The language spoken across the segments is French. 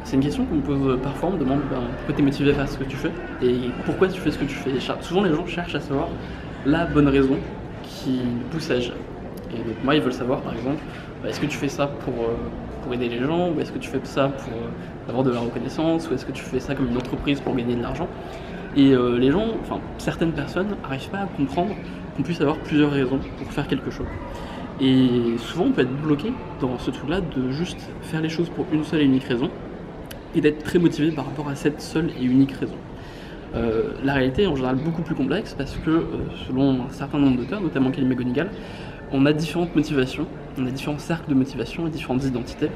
C'est une question qu'on me pose parfois, on me demande pourquoi tu es motivé à faire ce que tu fais et pourquoi tu fais ce que tu fais. Souvent les gens cherchent à savoir la bonne raison qui pousse à agir. Et donc moi ils veulent savoir par exemple, est-ce que tu fais ça pour aider les gens, ou est-ce que tu fais ça pour avoir de la reconnaissance, ou est-ce que tu fais ça comme une entreprise pour gagner de l'argent. Et les gens, enfin certaines personnes n'arrivent pas à comprendre qu'on puisse avoir plusieurs raisons pour faire quelque chose. Et souvent on peut être bloqué dans ce truc là de juste faire les choses pour une seule et unique raison, et d'être très motivé par rapport à cette seule et unique raison. La réalité est en général beaucoup plus complexe parce que selon un certain nombre d'auteurs, notamment Kelly McGonigal, on a différentes motivations, on a différents cercles de motivation et différentes identités.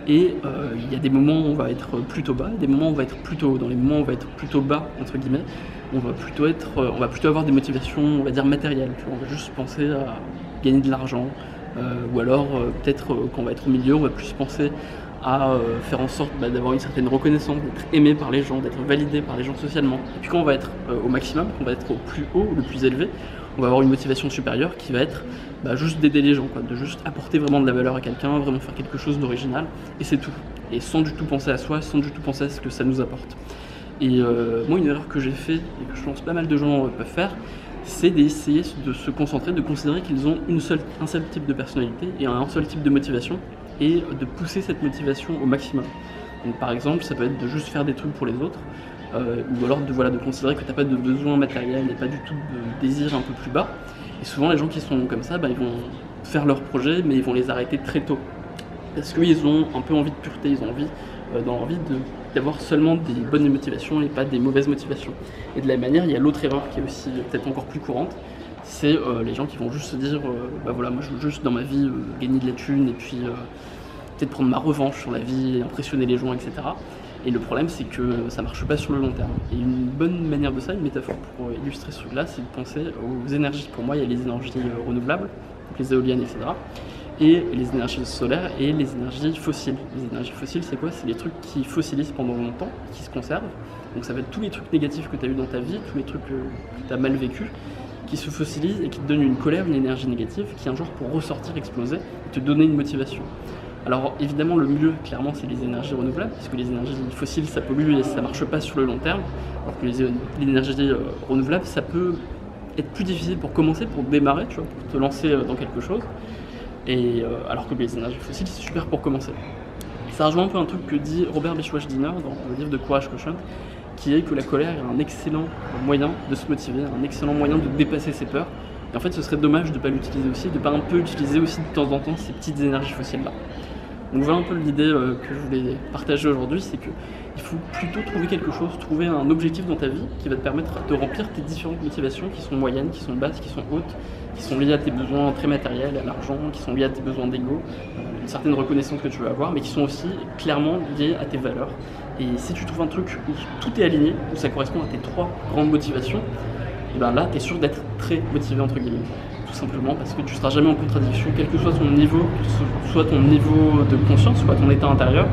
Et il y a des moments où on va être plutôt bas, des moments où on va être plutôt haut. Dans les moments où on va être plutôt bas, entre guillemets, on va plutôt avoir des motivations, on va dire matérielles. Tu vois, on va juste penser à gagner de l'argent, ou alors peut-être quand on va être au milieu, on va plus penser à faire en sorte d'avoir une certaine reconnaissance, d'être aimé par les gens, d'être validé par les gens socialement. Et puis quand on va être au maximum, quand on va être au plus haut, le plus élevé, on va avoir une motivation supérieure qui va être juste d'aider les gens, de juste apporter vraiment de la valeur à quelqu'un, vraiment faire quelque chose d'original, et c'est tout. Et sans du tout penser à soi, sans du tout penser à ce que ça nous apporte. Et moi, une erreur que j'ai fait, et que je pense pas mal de gens peuvent faire, c'est d'essayer de se concentrer, de considérer qu'ils ont un seul type de personnalité et un seul type de motivation, et de pousser cette motivation au maximum. Donc, par exemple, ça peut être de juste faire des trucs pour les autres, ou alors de considérer que tu n'as pas de besoin matériel et pas du tout de désir un peu plus bas. Et souvent les gens qui sont comme ça, ils vont faire leurs projets, mais ils vont les arrêter très tôt. Parce qu'ils ont un peu envie de pureté, ils ont envie, dans leur vie, d'avoir seulement des bonnes motivations et pas des mauvaises motivations. Et de la même manière, il y a l'autre erreur qui est aussi peut-être encore plus courante, c'est les gens qui vont juste se dire voilà, moi je veux juste dans ma vie gagner de la thune et puis peut-être prendre ma revanche sur la vie, impressionner les gens, etc. Et le problème, c'est que ça marche pas sur le long terme. Et une bonne manière de ça, une métaphore pour illustrer ce truc-là, c'est de penser aux énergies. Pour moi, il y a les énergies renouvelables, donc les éoliennes, etc. Et les énergies solaires et les énergies fossiles. Les énergies fossiles, c'est quoi? C'est les trucs qui fossilisent pendant longtemps, qui se conservent. Donc ça va être tous les trucs négatifs que tu as eu dans ta vie, tous les trucs que tu as mal vécu, qui se fossilisent et qui te donnent une colère, une énergie négative, qui un jour pour ressortir, exploser, et te donner une motivation. Alors évidemment le mieux clairement c'est les énergies renouvelables, parce que les énergies fossiles ça pollue et ça marche pas sur le long terme, alors que les énergies renouvelables ça peut être plus difficile pour commencer, pour démarrer, tu vois, pour te lancer dans quelque chose, et alors que les énergies fossiles c'est super pour commencer. Ça rejoint un peu un truc que dit Robert Beschwach-Diener dans le livre de Courage Cauchon, qui est que la colère est un excellent moyen de se motiver, un excellent moyen de dépasser ses peurs, et en fait ce serait dommage de ne pas l'utiliser aussi, de ne pas un peu utiliser aussi de temps en temps ces petites énergies fossiles là. Donc voilà un peu l'idée que je voulais partager aujourd'hui, c'est qu'il faut plutôt trouver quelque chose, trouver un objectif dans ta vie qui va te permettre de remplir tes différentes motivations qui sont moyennes, qui sont basses, qui sont hautes, qui sont liées à tes besoins très matériels, à l'argent, qui sont liées à tes besoins d'ego, une certaine reconnaissance que tu veux avoir, mais qui sont aussi clairement liées à tes valeurs. Et si tu trouves un truc où tout est aligné, où ça correspond à tes trois grandes motivations, et là tu es sûr d'être très motivé entre guillemets. Tout simplement parce que tu ne seras jamais en contradiction, quel que soit ton niveau, soit ton niveau de conscience, soit ton état intérieur,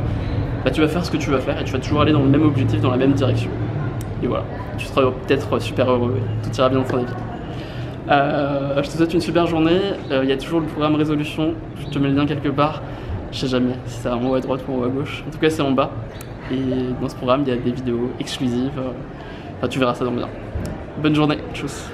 tu vas faire ce que tu vas faire et tu vas toujours aller dans le même objectif, dans la même direction. Et voilà, tu seras peut-être super heureux et tout ira bien dans ta vie. Je te souhaite une super journée, il y a toujours le programme Résolution, je te mets le lien quelque part, je sais jamais si c'est en haut à droite ou en haut à gauche, en tout cas c'est en bas. Et dans ce programme il y a des vidéos exclusives, tu verras ça dans le lien. Bonne journée, tchuss.